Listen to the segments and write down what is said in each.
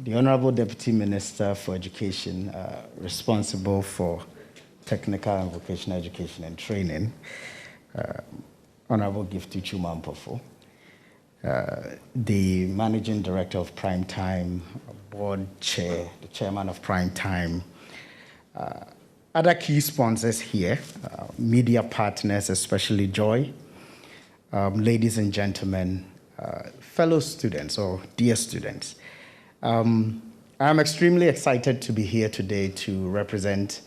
the Honorable Deputy Minister for Education, responsible for technical and vocational education and training, Honorable Gifty Chumampofo, the Managing Director of Prime Time, Board Chair, the Chairman of Prime Time, other key sponsors here, media partners, especially Joy, ladies and gentlemen, fellow students or dear students. I'm extremely excited to be here today to represent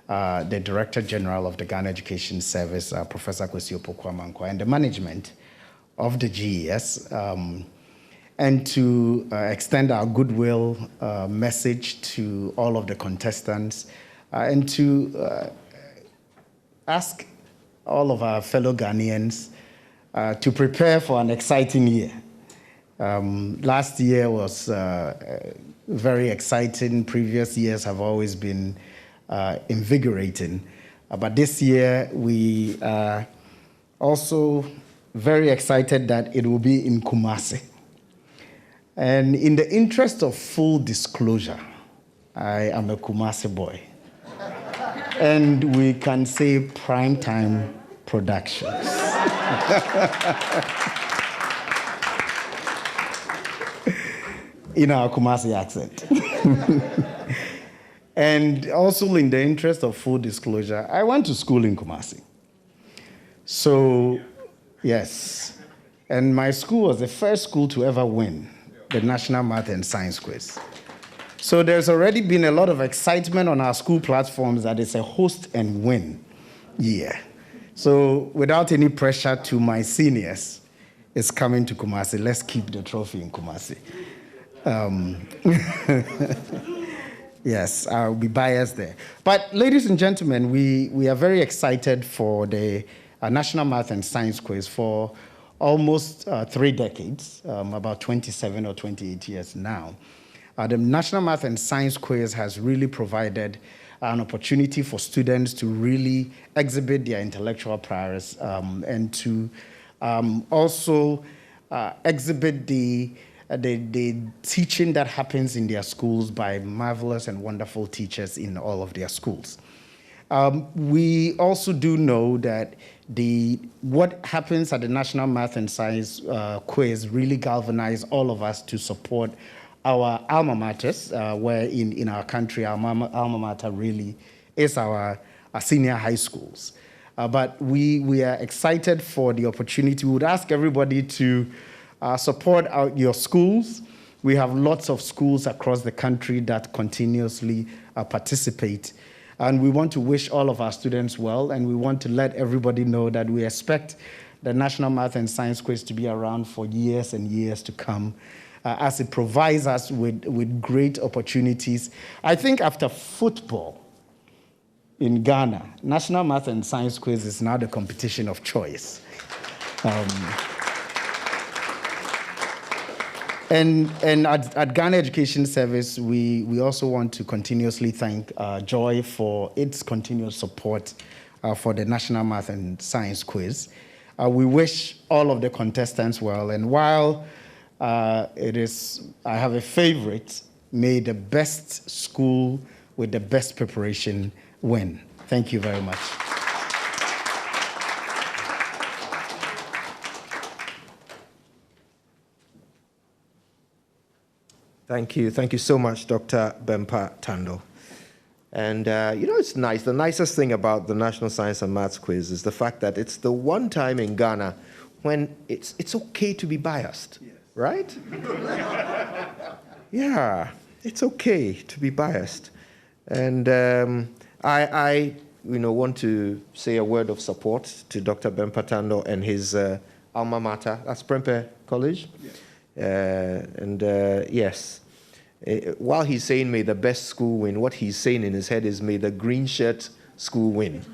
the Director General of the Ghana Education Service, Professor Kwesi Opoku-Amankwah, and the management of the GES, and to extend our goodwill message to all of the contestants, and to ask all of our fellow Ghanaians to prepare for an exciting year. Last year was very exciting. Previous years have always been invigorating. But this year, we are also very excited that it will be in Kumasi. And in the interest of full disclosure, I am a Kumasi boy. And we can say Prime Time Productions. In our Kumasi accent. And also in the interest of full disclosure, I went to school in Kumasi. So, yes. And my school was the first school to ever win the National Math and Science Quiz. So there's already been a lot of excitement on our school platforms that it's a host and win year. So without any pressure to my seniors, it's coming to Kumasi. Let's keep the trophy in Kumasi. Yes, I'll be biased there. But ladies and gentlemen, we are very excited for the National Math and Science Quiz for almost 3 decades, about 27 or 28 years now. The National Math and Science Quiz has really provided an opportunity for students to really exhibit their intellectual prowess and to also exhibit the teaching that happens in their schools by marvelous and wonderful teachers in all of their schools. We also do know that what happens at the National Math and Science Quiz really galvanizes all of us to support our alma maters, where in our country, our alma mater really is our senior high schools. But we are excited for the opportunity. We would ask everybody to support your schools. We have lots of schools across the country that continuously participate. And we want to wish all of our students well, and we want to let everybody know that we expect the National Math and Science Quiz to be around for years and years to come, as it provides us with great opportunities. I think after football in Ghana, National Math and Science Quiz is now the competition of choice. And at Ghana Education Service, we also want to continuously thank Joy for its continuous support for the National Math and Science Quiz. We wish all of the contestants well, and while I have a favorite, may the best school with the best preparation win. Thank you very much. Thank you. Thank you so much, Dr. Bempa Tando. And, it's nice. The nicest thing about the National Science and Maths Quiz is the fact that it's the one time in Ghana when it's okay to be biased, yes. Right? Yeah, it's okay to be biased. And I want to say a word of support to Dr. Bempa Tando and his alma mater. That's Prempeh College. Yes. Yes. While he's saying may the best school win, what he's saying in his head is may the green shirt school win.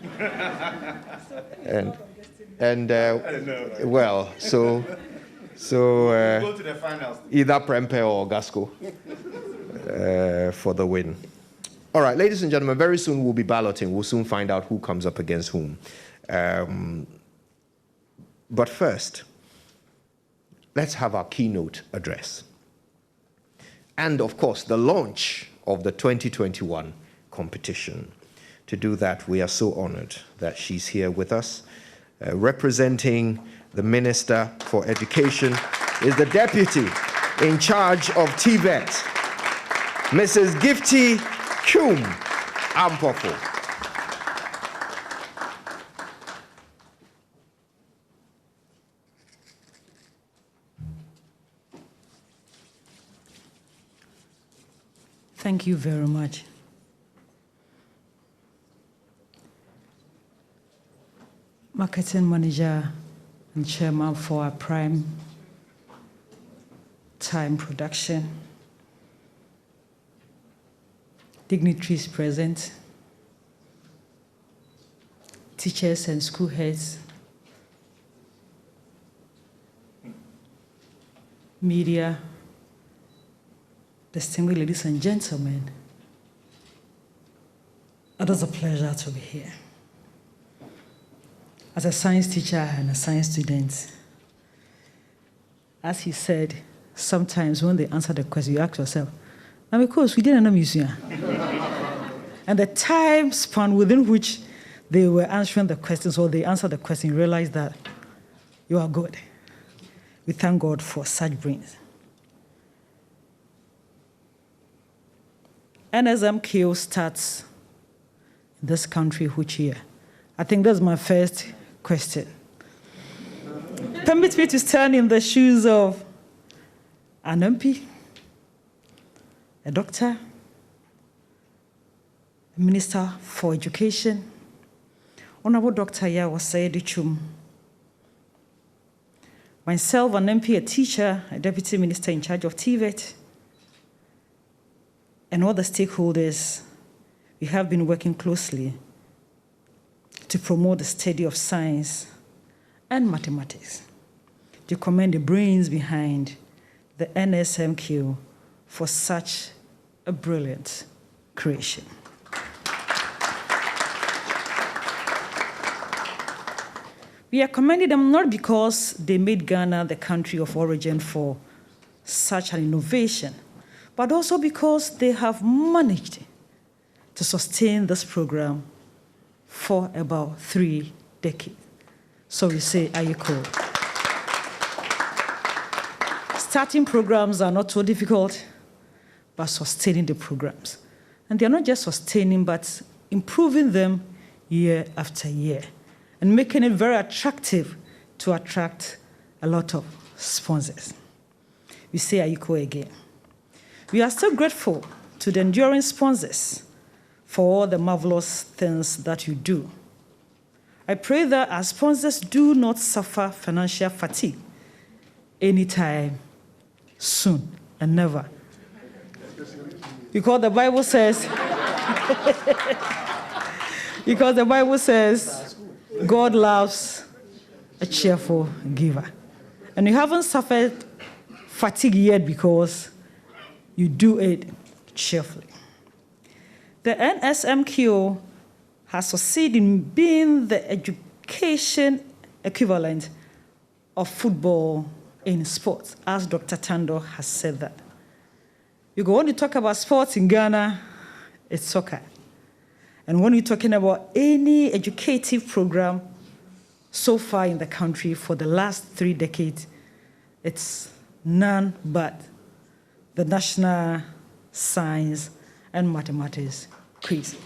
Well, so go to the finals. Either Prempeh or Gasco for the win. All right, ladies and gentlemen, very soon we'll be balloting. We'll soon find out who comes up against whom. But first, let's have our keynote address. and, of course, the launch of the 2021 competition. To do that, we are so honored that she's here with us. Representing the Minister for Education is the Deputy in charge of TVET, Mrs. Gifty Kum Ampofo. Thank you very much. Marketing Manager and Chairman for our Prime Time Production, dignitaries present, teachers and school heads, media, distinguished ladies and gentlemen, it is a pleasure to be here. As a science teacher and a science student, as he said, sometimes when they answer the question, you ask yourself, now because we didn't know museum. And the time span within which they were answering the questions or they answered the question, you realize that you are good. We thank God for such brains. NSMQ starts in this country which year? I think that's my first question. Permit me to stand in the shoes of an MP, a doctor, a Minister for Education, Honorable Dr. Yawase Dichum, myself, an MP, a teacher, a Deputy Minister in charge of TVET, and all the stakeholders. We have been working closely to promote the study of science and mathematics, to commend the brains behind the NSMQ for such a brilliant creation. We are commending them not because they made Ghana the country of origin for such an innovation, but also because they have managed to sustain this program for about 3 decades. So we say, Ayeko. Starting programs are not so difficult, but sustaining the programs. And they're not just sustaining, but improving them year after year and making it very attractive to attract a lot of sponsors. We say Ayeko again. We are so grateful to the enduring sponsors for all the marvelous things that you do. I pray that our sponsors do not suffer financial fatigue anytime soon and never. Because the Bible says, God loves a cheerful giver. And you haven't suffered fatigue yet because you do it cheerfully. The NSMQ has succeeded in being the education equivalent of football in sports, as Dr. Tando has said that. You go on to talk about sports in Ghana, it's soccer. And when you're talking about any educative program so far in the country for the last 3 decades, it's none but the National Science and Mathematics quiz.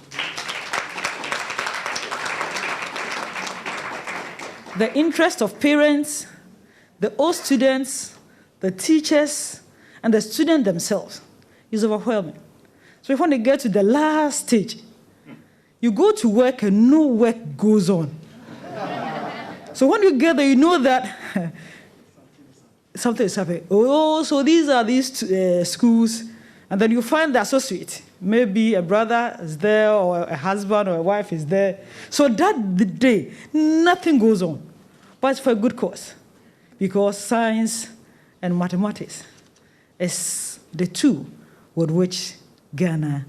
The interest of parents, the old students, the teachers, and the students themselves is overwhelming. So if when they get to the last stage, you go to work and no work goes on. So when you get there, you know that something is happening. Oh, so these are these schools, and then you find the associate. Maybe a brother is there, or a husband or a wife is there. So that the day, nothing goes on. But it's for a good cause, because science and mathematics is the two with which Ghana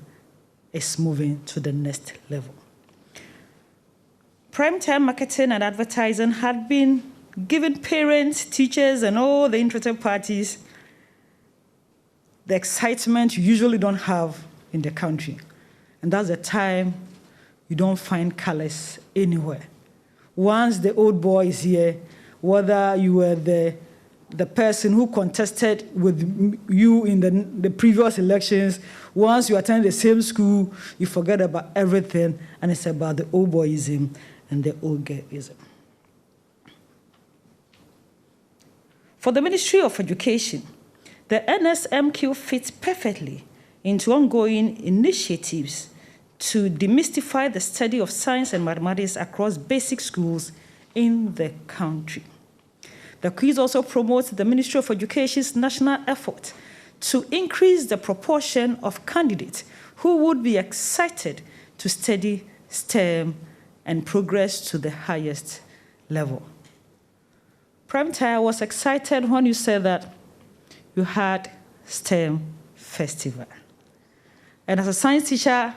is moving to the next level. Primetime marketing and advertising had been giving parents, teachers, and all the interested parties the excitement you usually don't have in the country. And that's the time you don't find colors anywhere. Once the old boy is here, whether you were the person who contested with you in the previous elections, once you attend the same school, you forget about everything, and it's about the old boyism and the old girlism. For the Ministry of Education, the NSMQ fits perfectly into ongoing initiatives to demystify the study of science and mathematics across basic schools in the country. The quiz also promotes the Ministry of Education's national effort to increase the proportion of candidates who would be excited to study STEM and progress to the highest level. Prime Time, I was excited when you said that you had STEM Festival. And as a science teacher,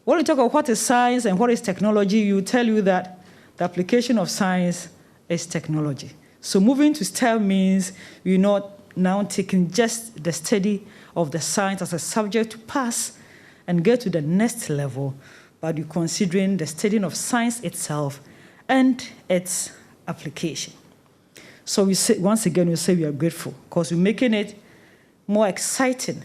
when you talk about what is science and what is technology, you tell you that the application of science is technology. So moving to STEM means you're not now taking just the study of the science as a subject to pass and get to the next level, but you're considering the studying of science itself and its application. So we say, once again, we say we are grateful because we're making it more exciting.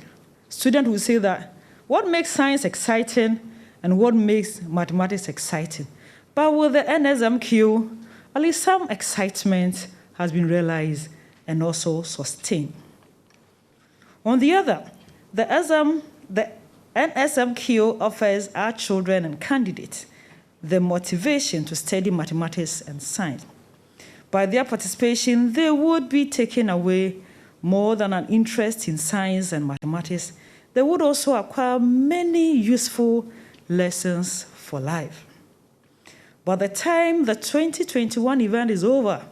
Students will say that what makes science exciting and what makes mathematics exciting. But with the NSMQ, at least some excitement has been realized and also sustained. On the other, the NSMQ offers our children and candidates the motivation to study mathematics and science. By their participation, they would be taking away more than an interest in science and mathematics. They would also acquire many useful lessons for life. By the time the 2021 event is over,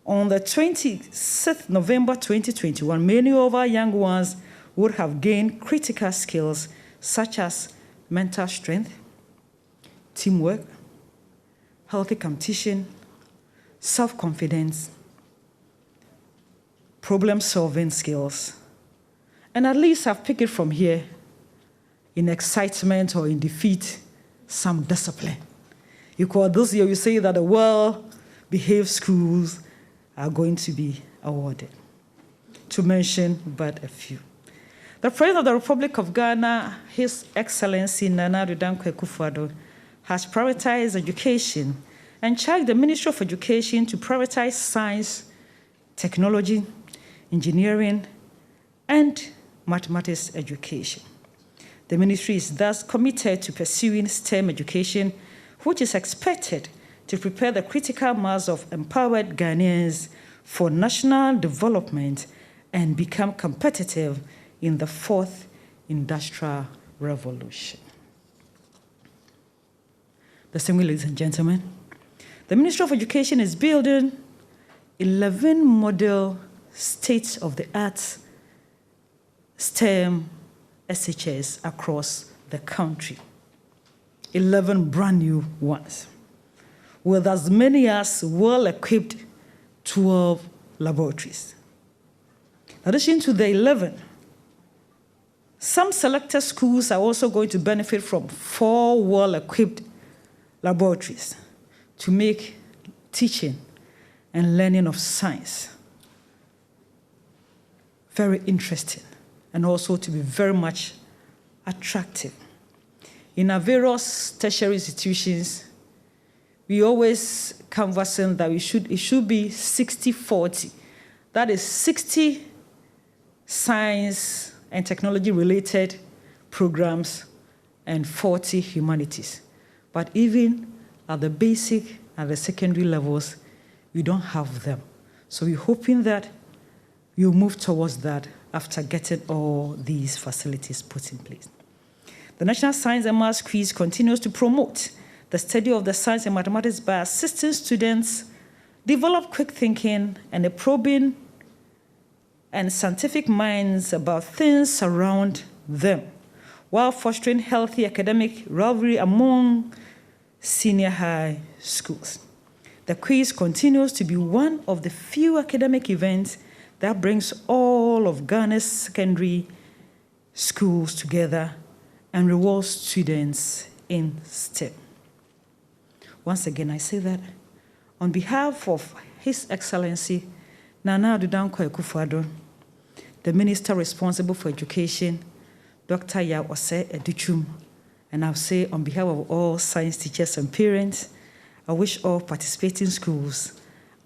on the 26th November 2021, many of our young ones would have gained critical skills such as mental strength, teamwork, healthy competition, self-confidence, problem-solving skills, and at least I've picked it from here, in excitement or in defeat, some discipline. Because this year you say that the well-behaved schools are going to be awarded, to mention but a few. The President of the Republic of Ghana, His Excellency Nana Addo Dankwa Akufo-Addo, has prioritized education and charged the Ministry of Education to prioritize science, technology, engineering, and mathematics education. The ministry is thus committed to pursuing STEM education, which is expected to prepare the critical mass of empowered Ghanaians for national development and become competitive in the fourth industrial revolution. The same way, ladies and gentlemen, the Ministry of Education is building 11 model state-of-the-art STEM SHS across the country, 11 brand new ones, with as many as well-equipped 12 laboratories. In addition to the 11, some selected schools are also going to benefit from 4 well-equipped laboratories to make teaching and learning of science very interesting and also to be very much attractive. In our various tertiary institutions, we always conversing that it should be 60-40. That is 60 science and technology-related programs and 40 humanities. But even at the basic and the secondary levels, we don't have them. So we're hoping that we'll move towards that after getting all these facilities put in place. The National Science and Maths Quiz continues to promote the study of the science and mathematics by assisting students develop quick thinking and a probing and scientific minds about things around them, while fostering healthy academic rivalry among senior high schools. The quiz continues to be one of the few academic events that brings all all of Ghana's secondary schools together and reward students in STEM. Once again, I say that on behalf of His Excellency Nana Addo Dankwa Akufo-Addo, the Minister responsible for education, Dr. Yaw Osei Adutwum, and I'll say on behalf of all science teachers and parents, I wish all participating schools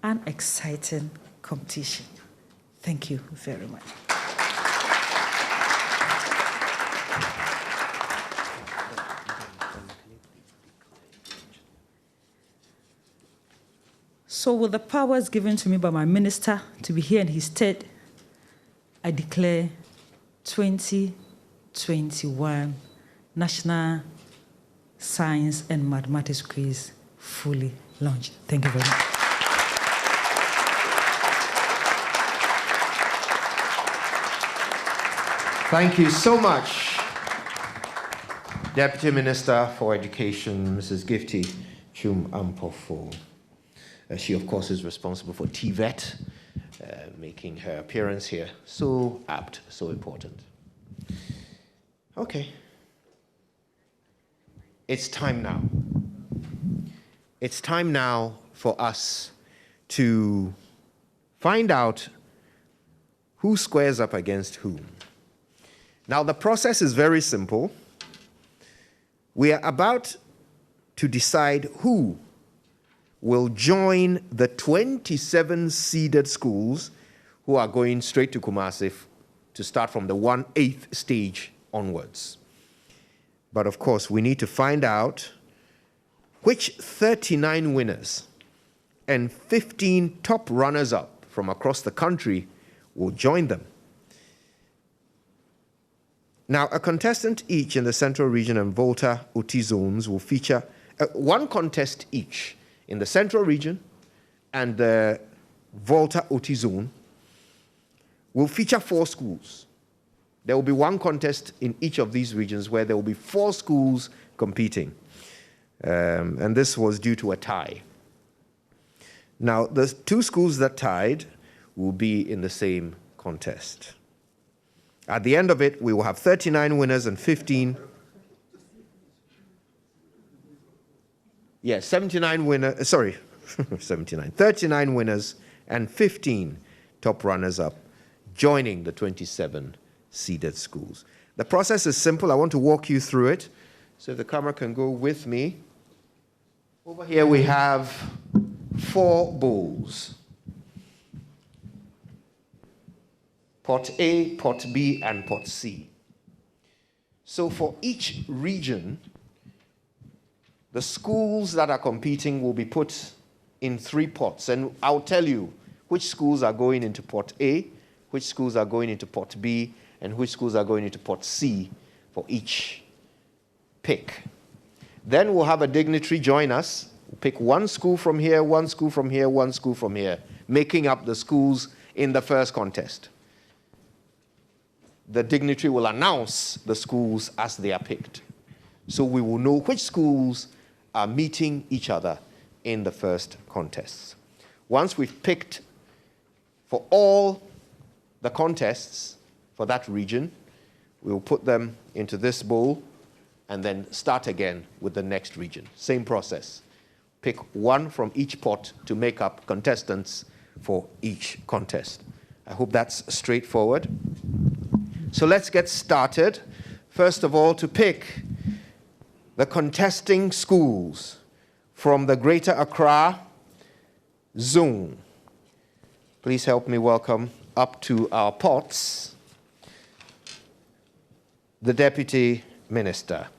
an exciting competition. Thank you very much. So with the powers given to me by my minister to be here in his stead, I declare 2021 National Science and Mathematics Quiz fully launched. Thank you very much. Thank you so much, Deputy Minister for Education, Mrs. Gifty Chum-Ampofo. She, of course, is responsible for TVET, making her appearance here. So apt, so important. Okay. It's time now. It's time now for us to find out who squares up against whom. Now, the process is very simple. We are about to decide who will join the 27 seeded schools who are going straight to Kumasi to start from the 1/8 stage onwards. But of course, we need to find out which 39 winners and 15 top runners-up from across the country will join them. Now, a contestant each in the Central Region and Volta OT zones will feature one contest each in the Central Region and the Volta OT zone will feature 4 schools. There will be one contest in each of these regions where there will be 4 schools competing. And this was due to a tie. Now, the 2 schools that tied will be in the same contest. At the end of it, we will have 39 winners and 15. Yes, 79 winners, sorry, 39 winners and 15 top runners-up joining the 27 seeded schools. The process is simple. I want to walk you through it. So if the camera can go with me. Over here we have 4 bowls. Pot A, Pot B, and Pot C. So for each region, the schools that are competing will be put in 3 pots. And I'll tell you which schools are going into Pot A, which schools are going into Pot B, and which schools are going into Pot C for each pick. Then we'll have a dignitary join us. We'll pick 1 school from here, 1 school from here, 1 school from here, making up the schools in the first contest. The dignitary will announce the schools as they are picked. So we will know which schools are meeting each other in the first contests. Once we've picked for all the contests for that region, we will put them into this bowl and then start again with the next region. Same process. Pick 1 from each pot to make up contestants for each contest. I hope that's straightforward. So let's get started. First of all, to pick the contesting schools from the Greater Accra zone. Please help me welcome up to our pots the Deputy Minister,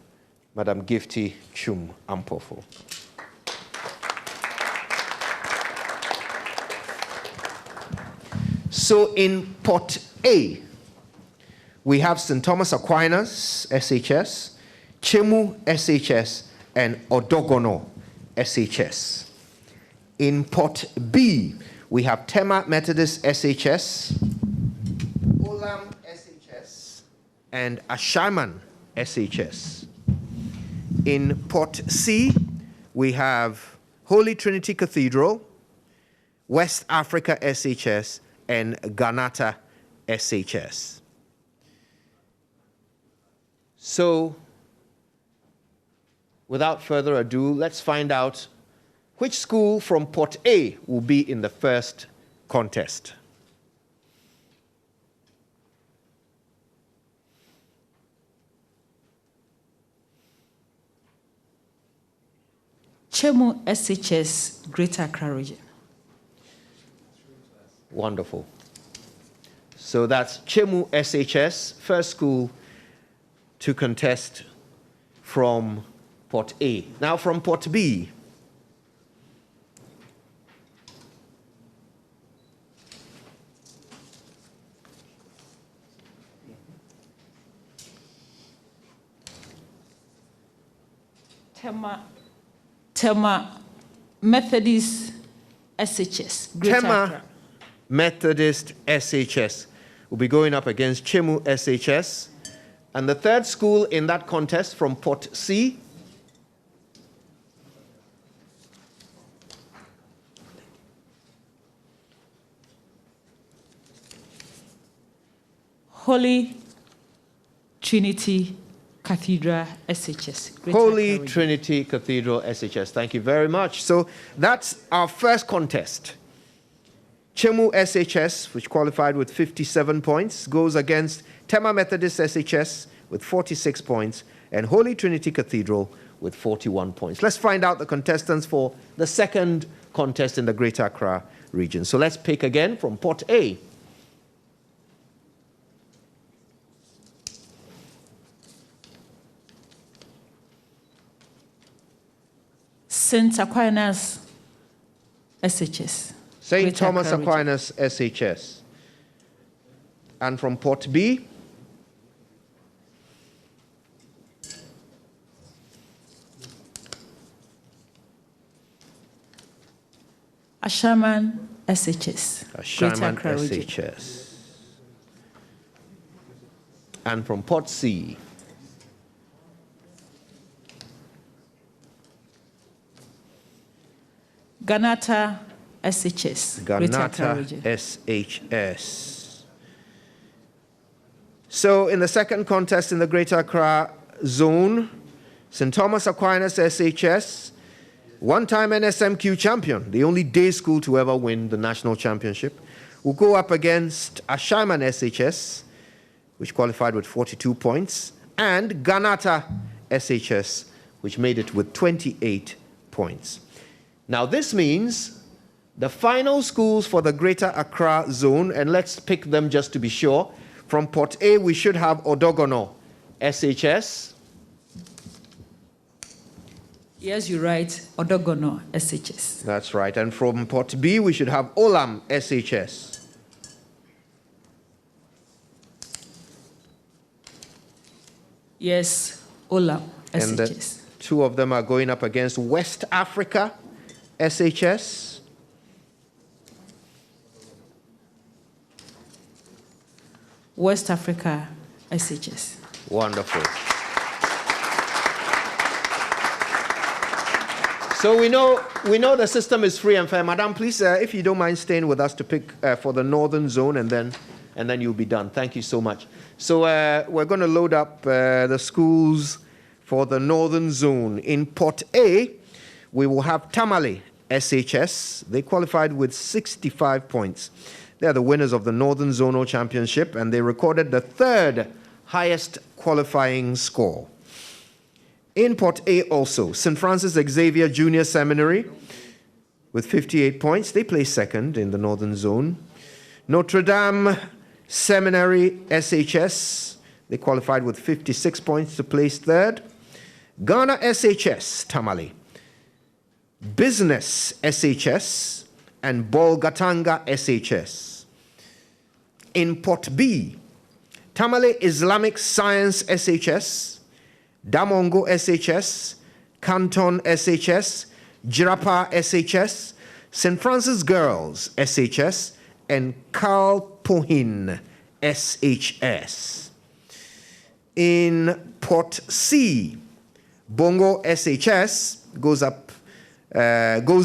Madam Gifty Chum-Ampofo. So in Pot A, we have St. Thomas Aquinas, SHS, Chemu, SHS, and Odogono, SHS. In Pot B, we have Tema Methodist, SHS, Olam, SHS, and Ashaman, SHS. In Pot C, we have Holy Trinity Cathedral, West Africa, SHS, and Ganata, SHS. So, without further ado, let's find out which school from Port A will be in the first contest. Chemu SHS, Greater Accra Region. Wonderful. So that's Chemu SHS, first school to contest from Port A. Now from Port B. Tema Methodist SHS. Tema Methodist SHS will be going up against Chemu SHS. And the third school in that contest from Port C. Holy Trinity Cathedral SHS. Holy Trinity Cathedral SHS. Thank you very much. So that's our first contest. Chemu SHS, which qualified with 57 points, goes against Tema Methodist SHS with 46 points and Holy Trinity Cathedral with 41 points. Let's find out the contestants for the second contest in the Greater Accra region. So let's pick again from Port A. St. Aquinas SHS. St. Thomas Aquinas SHS. And from Port B. Ashaman SHS. Ashaman SHS. And from Port C. Ganata SHS. Ganata SHS. So in the second contest in the Greater Accra zone, St. Thomas Aquinas SHS, one-time NSMQ champion, the only day school to ever win the national championship, will go up against Ashaman SHS, which qualified with 42 points, and Ganata SHS, which made it with 28 points. Now this means the final schools for the Greater Accra zone, and let's pick them just to be sure. From Port A, we should have Odogono SHS. Yes, you're right. Odogono SHS. That's right. And from Port B, we should have Olam SHS. Yes, Olam SHS. And the two of them are going up against West Africa SHS. West Africa SHS. Wonderful. So we know the system is free and fair. Madam, please, if you don't mind staying with us to pick for the northern zone, and then you'll be done. Thank you so much. So we're going to load up the schools for the northern zone. In Port A, we will have Tamale SHS. They qualified with 65 points. They are the winners of the Northern Zonal Championship, and they recorded the third highest qualifying score. In Port A also, St. Francis Xavier Junior Seminary with 58 points. They placed second in the Northern Zone. Notre Dame Seminary SHS, they qualified with 56 points to place third. Ghana SHS, Tamale. Business SHS and Bolgatanga SHS. In Port B, Tamale Islamic Science SHS, Damongo SHS, Canton SHS, Jirapa SHS, St. Francis Girls SHS, and Kalpohin SHS. In Port C, Bongo SHS goes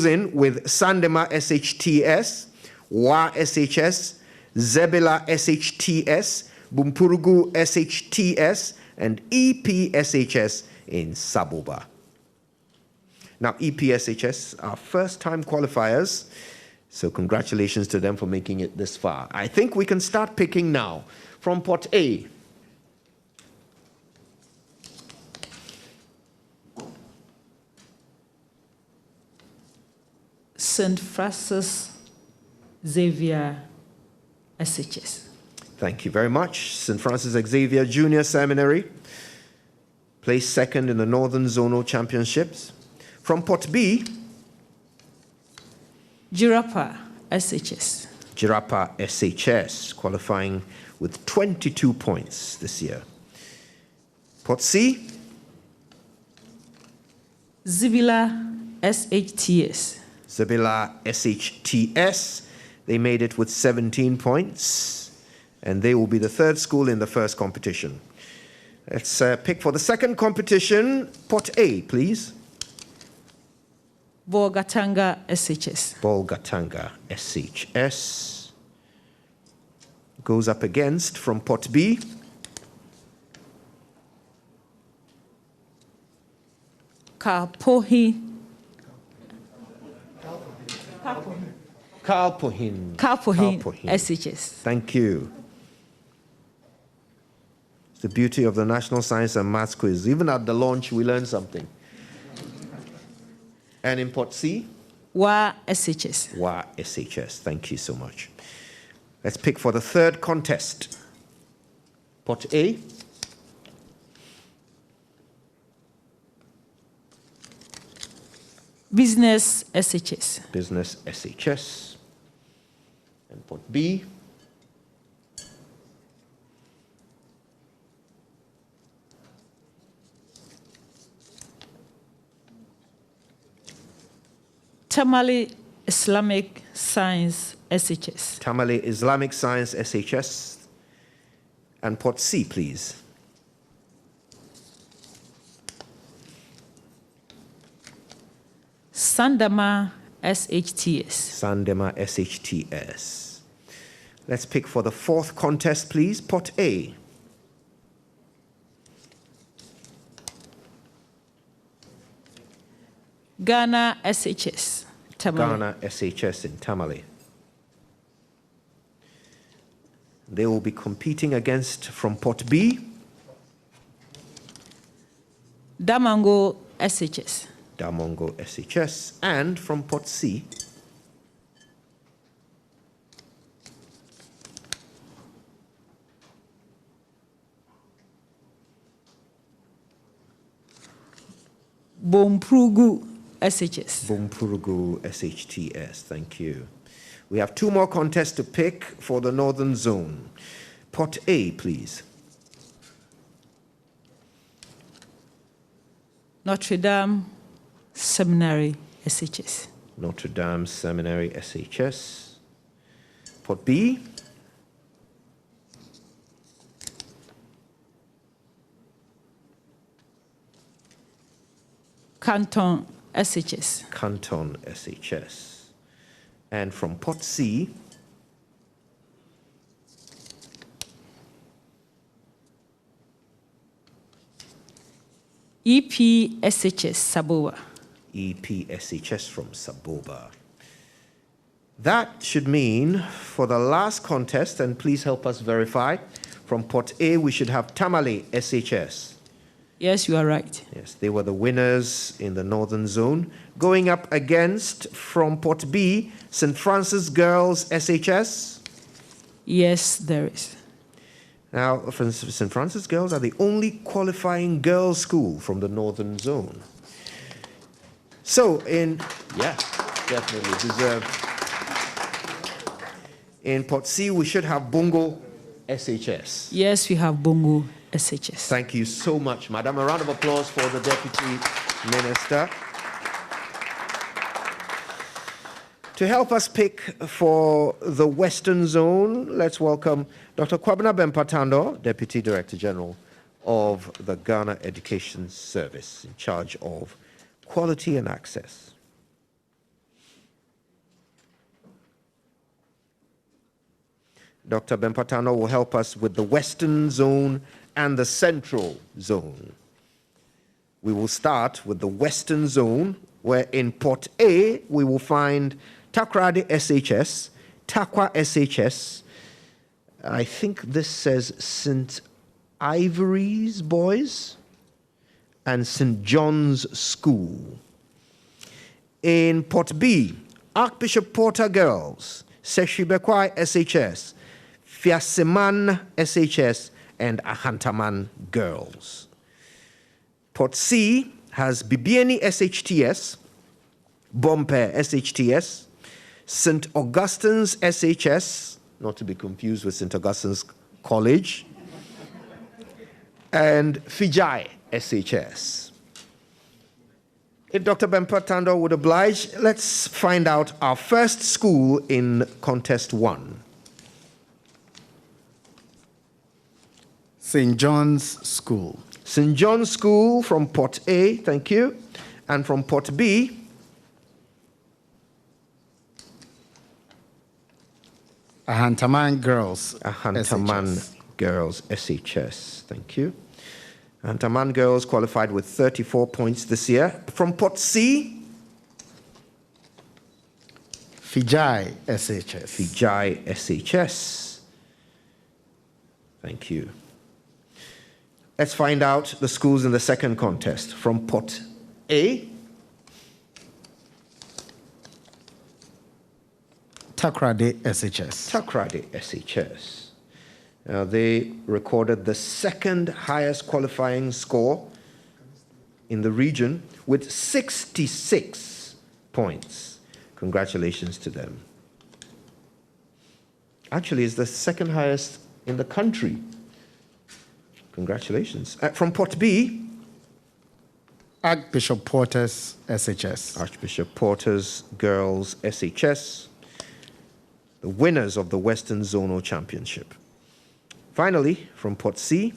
in with Sandema SHTS, Wa SHS, Zebila SHTS, Bumpurugu SHTS, and EPSHS in Saboba. Now, EPSHS are first-time qualifiers, so congratulations to them for making it this far. I think we can start picking now from Pot A. St. Francis Xavier SHS. Thank you very much. St. Francis Xavier Junior Seminary placed second in the Northern Zonal Championships. From Pot B, Jirapa SHS. Jirapa SHS, qualifying with 22 points this year. Pot C, Zibila SHTS. Zabila SHTS. They made it with 17 points, and they will be the third school in the first competition. Let's pick for the second competition, Pot A, please. Bolgatanga SHS. Bolgatanga SHS. Goes up against, from Pot B, Kalpohin SHS. Thank you. It's the beauty of the National Science and Maths quiz. Even at the launch, we learned something. And in Pot C? Wa SHS. Wa SHS. Thank you so much. Let's pick for the third contest. Pot A. Business SHS. Business SHS. And Pot B. Tamale Islamic Science SHS. Tamale Islamic Science SHS. And Pot C, please. Sandama SHTS. Sandema SHTS. Let's pick for the fourth contest, please. Pot A. Ghana SHS. Tamale. Ghana SHS in Tamale. They will be competing against, from Pot B, Damango SHS. Damongo SHS, and from Pot C, Bomprugu SHS. Bumpurugu SHTS. Thank you. We have two more contests to pick for the Northern Zone. Pot A, please. Notre Dame Seminary SHS. Notre Dame Seminary SHS. Pot B. Canton SHS. Canton SHS. And from Pot C, EPSHS Saboba. EPSHS from Saboba. That should mean for the last contest, and please help us verify, from Pot A we should have Tamale SHS. Yes, you are right. Yes, they were the winners in the Northern Zone. Going up against, from Pot B, St. Francis Girls SHS. Yes, there is. Now, St. Francis Girls are the only qualifying girls' school from the Northern Zone. So, definitely deserved. In Pot C, we should have Bongo SHS. Yes, we have Bongo SHS. Thank you so much, Madam. A round of applause for the Deputy Minister. To help us pick for the Western Zone, let's welcome Dr. Kwabena Bempatando, Deputy Director General of the Ghana Education Service, in charge of quality and access. Dr. Bempatano will help us with the Western Zone and the Central Zone. We will start with the Western Zone, where in Port A, we will find Takoradi SHS, Takwa SHS. I think this says St. Ivory's Boys and St. John's School. In Port B, Archbishop Porter Girls, Seshibekwai SHS, Fiaseman SHS, and Ahantaman Girls. Port C has Bibieni SHTS, Bompe SHTS, St. Augustine's SHS, not to be confused with St. Augustine's College, and Fijai SHS. If Dr. Bempatando would oblige, let's find out our first school in Contest 1. St. John's School. St. John's School from Port A, thank you. And from Port B, Ahantaman Girls. Ahantaman SHS. Girls SHS, thank you. Ahantaman Girls qualified with 34 points this year. From Port C, Fijai SHS. Fijai SHS. Thank you. Let's find out the schools in the second contest. From Port A, Takoradi SHS. Takoradi SHS. Now, they recorded the second highest qualifying score in the region with 66 points. Congratulations to them. Actually, it's the second highest in the country. Congratulations. From Port B, Archbishop Porter's SHS. Archbishop Porter's Girls SHS, the winners of the Western Zonal Championship. Finally, from Port C,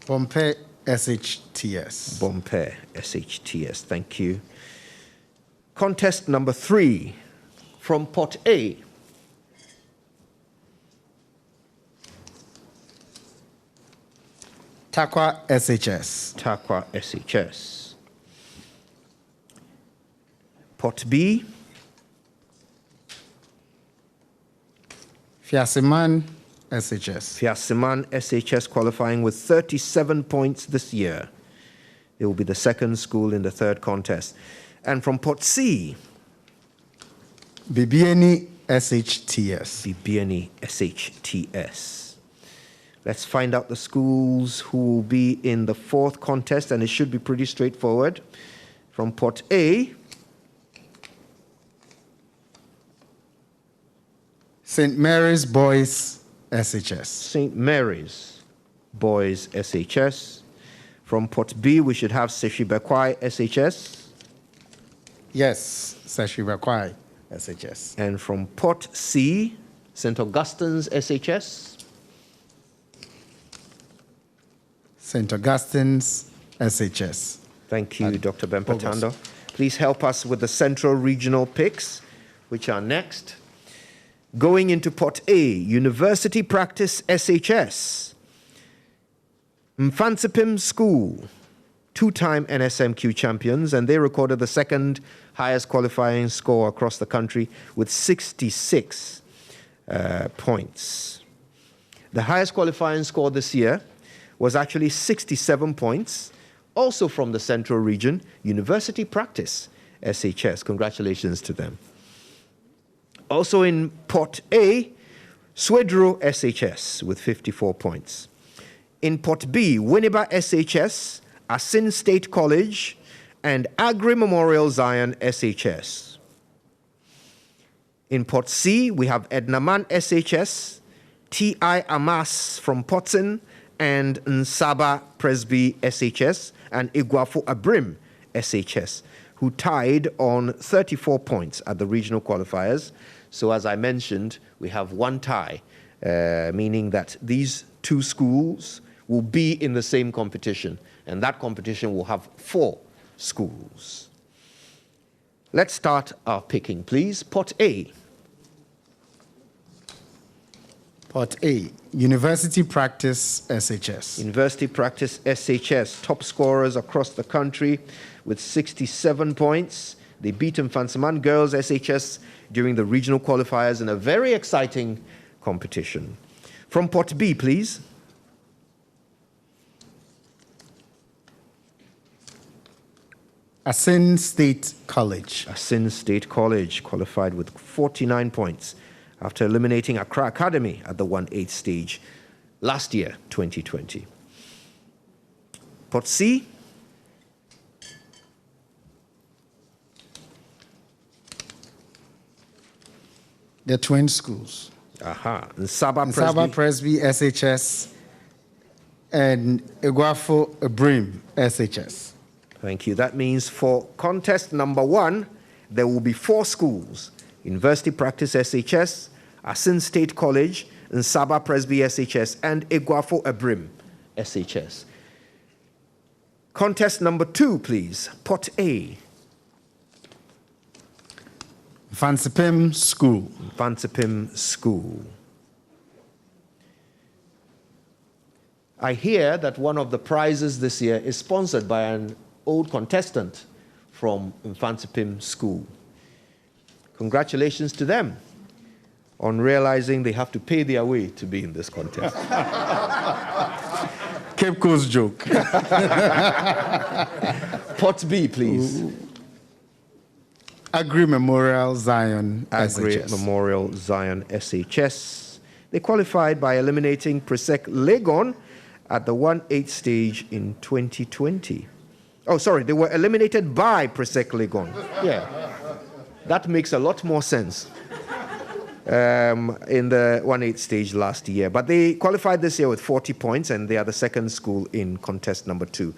Bompe SHTS. Bompe SHTS, thank you. Contest number 3, from Port A, Takwa SHS. Takwa SHS. Port B, Fiaseman SHS. Fiaseman SHS qualifying with 37 points this year. It will be the second school in the third contest. And from Port C, Bibieni SHTS. Bibieni SHTS. Let's find out the schools who will be in the fourth contest, and it should be pretty straightforward. From Port A, St. Mary's Boys SHS. St. Mary's Boys SHS. From Port B, we should have Seshibekwai SHS. Yes, Seshibekwai SHS. And from Port C, St. Augustine's SHS. St. Augustine's SHS. Thank you, Dr. Bempatando. Please help us with the Central Regional picks, which are next. Going into Port A, University Practice SHS. Mfansipim School, 2-time NSMQ champions, and they recorded the second highest qualifying score across the country with 66 points. The highest qualifying score this year was actually 67 points, also from the Central Region, University Practice SHS. Congratulations to them. Also in Port A, Swedro SHS with 54 points. In Port B, Winneba SHS, Asin State College, and Agri Memorial Zion SHS. In Port C, we have Ednaman SHS, T.I. Amas from Potson, and Nsaba Presby SHS, and Iguafu Abrim SHS, who tied on 34 points at the regional qualifiers. So as I mentioned, we have one tie, meaning that these two schools will be in the same competition, and that competition will have 4 schools. Let's start our picking, please. Port A. Pot A, University Practice SHS. University Practice SHS, top scorers across the country with 67 points. They beat Mfantsiman Girls SHS during the regional qualifiers in a very exciting competition. From Pot B, please. Asin State College. Asin State College qualified with 49 points after eliminating Accra Academy at the 1/8 stage last year, 2020. Pot C. The twin schools. Nsaba Presby SHS and Eguafo Ebrim SHS. Thank you. That means for contest number 1, there will be 4 schools: University Practice SHS, Asin State College, Nsaba Presby SHS, and Eguafo Ebrim SHS. Contest number 2, please. Pot A. Mfantsipim School. Mfantsipim School. I hear that one of the prizes this year is sponsored by an old contestant from Mfantsipim School. Congratulations to them on realizing they have to pay their way to be in this contest. Cape Coast joke. Pot B, please. Ooh. Agri Memorial Zion Agri SHS. Memorial Zion SHS. They qualified by eliminating Presec Legon at the 1/8 stage in 2020. Oh, sorry, they were eliminated by Presec Legon. Yeah, that makes a lot more sense. In the 1/8 stage last year. But they qualified this year with 40 points, and they are the second school in contest number 2.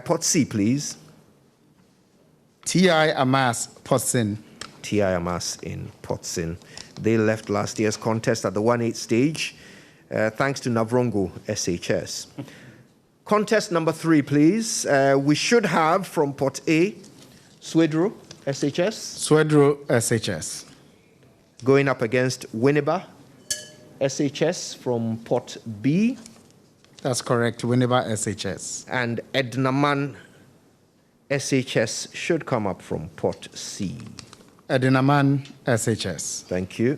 Pot C, please. T.I. Amas Potsin. T.I. Amas in Potsin. They left last year's contest at the 1/8 stage, thanks to Navrongo SHS. Contest number 3, please. We should have from Pot A, Swedru SHS. Swedru SHS. Going up against Winneba SHS from Pot B. That's correct, Winneba SHS. And Ednaman SHS should come up from Pot C. Edinaman SHS. Thank you.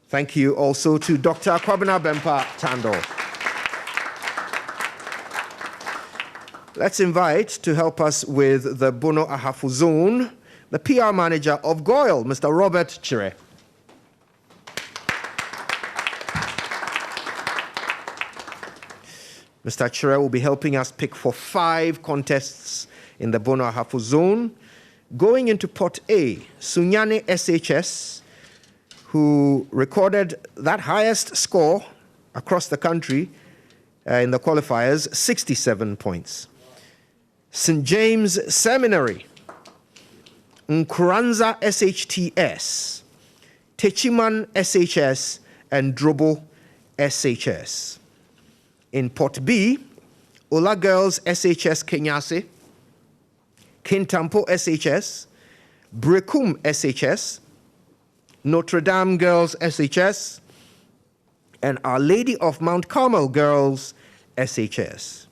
Thank you also to Dr. Kwabena Bempa Tando. Let's invite to help us with the Bono Ahafo Zone, the PR manager of GOIL, Mr. Robert Chire. Mr. Chire will be helping us pick for 5 contests in the Bono Ahafo Zone. Going into Pot A, Sunyane SHS, who recorded that highest score across the country in the qualifiers, 67 points. St. James Seminary, Nkranza SHTS, Techiman SHS, and Drobo SHS. In Pot B, Ola Girls SHS Kenyase, Kintampo SHS, Brekum SHS, Notre Dame Girls SHS, and Our Lady of Mount Carmel Girls SHS.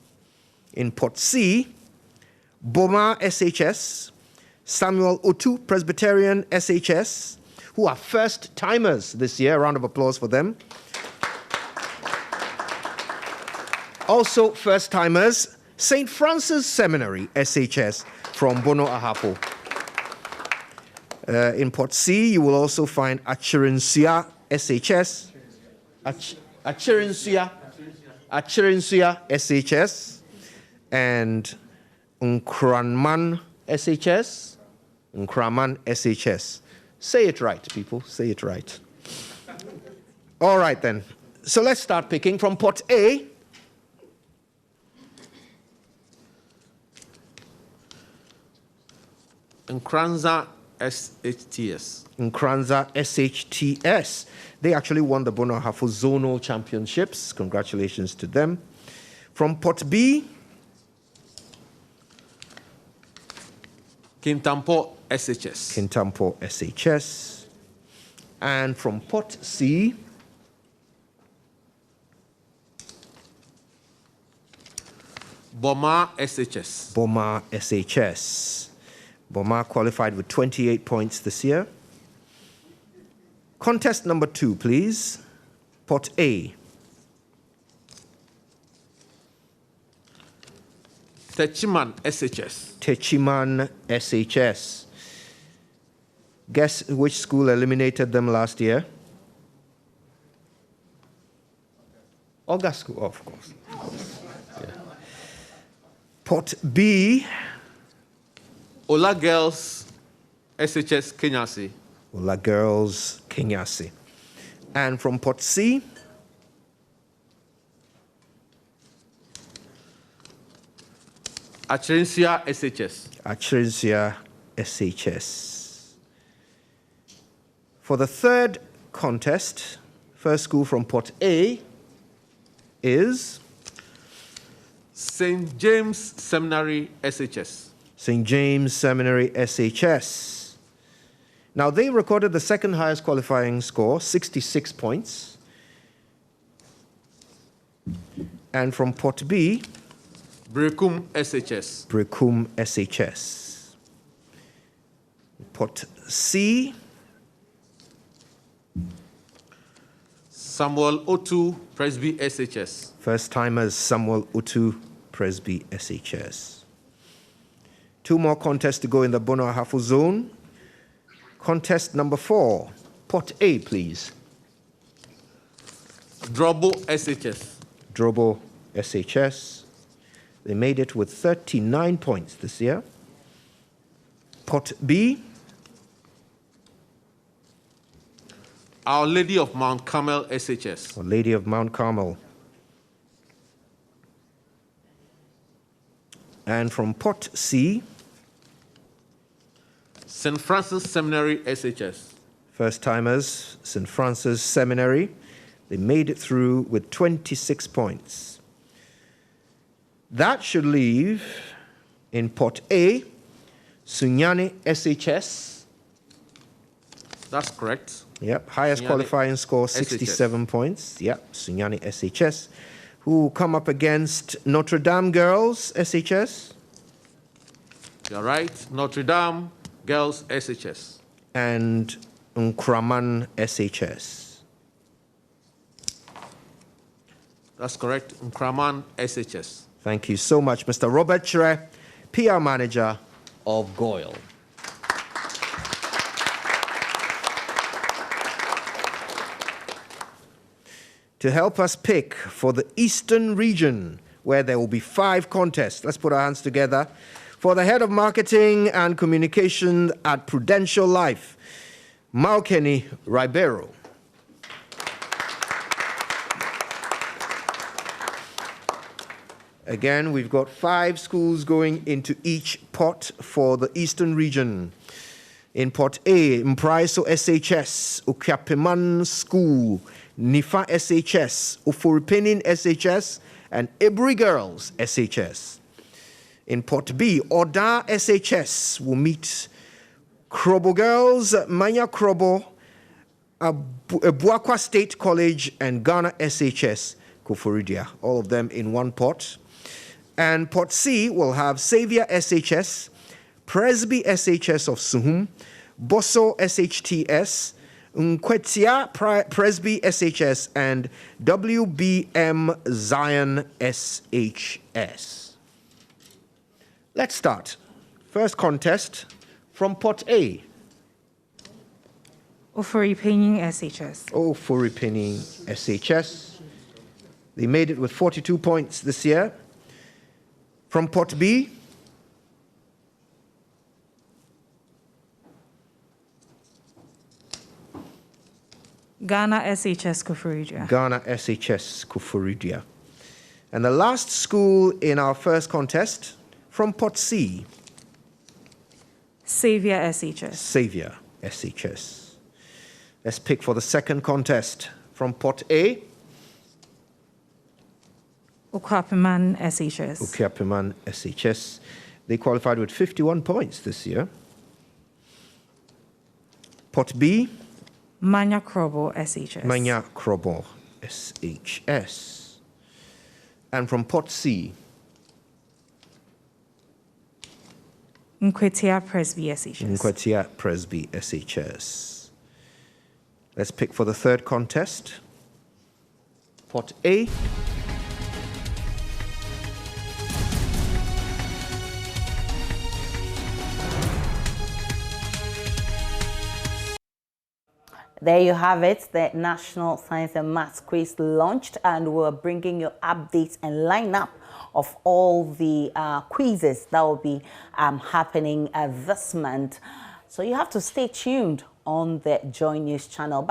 In Pot C, Boma SHS, Samuel Otu Presbyterian SHS, who are first-timers this year. A round of applause for them. Also first-timers, St. Francis Seminary SHS from Bono Ahafo. In Pot C, you will also find Achirinsua SHS, Achirinsua SHS, and Nkranman SHS, Nkraman SHS. Say it right, people, say it right. All right, then. So let's start picking from Pot A. Nkranza SHTS. Nkranza SHTS. They actually won the Bono Ahafo Zonal Championships. Congratulations to them. From Pot B, Kintampo SHS. Kintampo SHS. And from Pot C, Boma SHS. Boma SHS. Boma qualified with 28 points this year. Contest number 2, please. Pot A. Techiman SHS. Techiman SHS. Guess which school eliminated them last year? August School, oh, of course. Yeah. Pot B. Ola Girls SHS Kenyasi. Ola Girls Kenyasi. And from Pot C, Achrensia SHS. Achrensia SHS. For the third contest, first school from Pot A is St. James Seminary SHS. St. James Seminary SHS. Now, they recorded the second highest qualifying score, 66 points. And from Pot B, Brekum SHS. Brekum SHS. Pot C, Samuel Otu Presby SHS. first timers Samuel Utu Presby SHS. 2 more contests to go in the Bono Ahafo zone. Contest number 4, Pot A, please. Drobo SHS. Drobo SHS. They made it with 39 points this year. Pot B, Our Lady of Mount Carmel SHS. Our Lady of Mount Carmel. And from Pot C, St. Francis Seminary SHS. first timers, St. Francis Seminary. They made it through with 26 points. That should leave in Pot A, Sunyani SHS. That's correct. Yep, highest Sunyani qualifying score, 67 points. Yep, Sunyani SHS, who will come up against Notre Dame Girls SHS You're right. Notre Dame Girls SHS. and Nkraman SHS. That's correct. Nkraman SHS. Thank you so much, Mr. Robert Chere, PR Manager of GOIL. To help us pick for the Eastern region, where there will be 5 contests, let's put our hands together for the Head of Marketing and Communication at Prudential Life, Malkenny Ribeiro. Again, we've got 5 schools going into each pot for the Eastern region. In Pot A, Mpraiso SHS, Ukapiman School, Nifa SHS, Ufuripenin SHS, and Ebri Girls SHS. In Pot B, Oda SHS will meet Krobo Girls, Manya Krobo, Buakwa State College, and Ghana SHS, Koforidia, all of them in one pot. And Pot C will have Xavier SHS, Presby SHS of Suhum, Bosso SHTS, Nkwetia Presby SHS, and WBM Zion SHS. Let's start. First contest from Pot A. Oforipenin SHS. Oforipenin SHS. They made it with 42 points this year. From Pot B, Ghana SHS Kufuridia. Ghana SHS Kufuridia. And the last school in our first contest, from Pot C, Xavier SHS. Xavier SHS. Let's pick for the second contest. From Pot A, Ukwapiman SHS. Ukiapiman SHS. They qualified with 51 points this year. Pot B, Manya Krobo, SHS. Manya Krobo, SHS. And from Port C? Nkwetia Presby, SHS. Nkwetia Presby, SHS. Let's pick for the third contest. Port A. There you have it, the National Science and Maths Quiz launched, and we're bringing you updates and lineup of all the quizzes that will be happening this month. So you have to stay tuned on the JoyNews channel.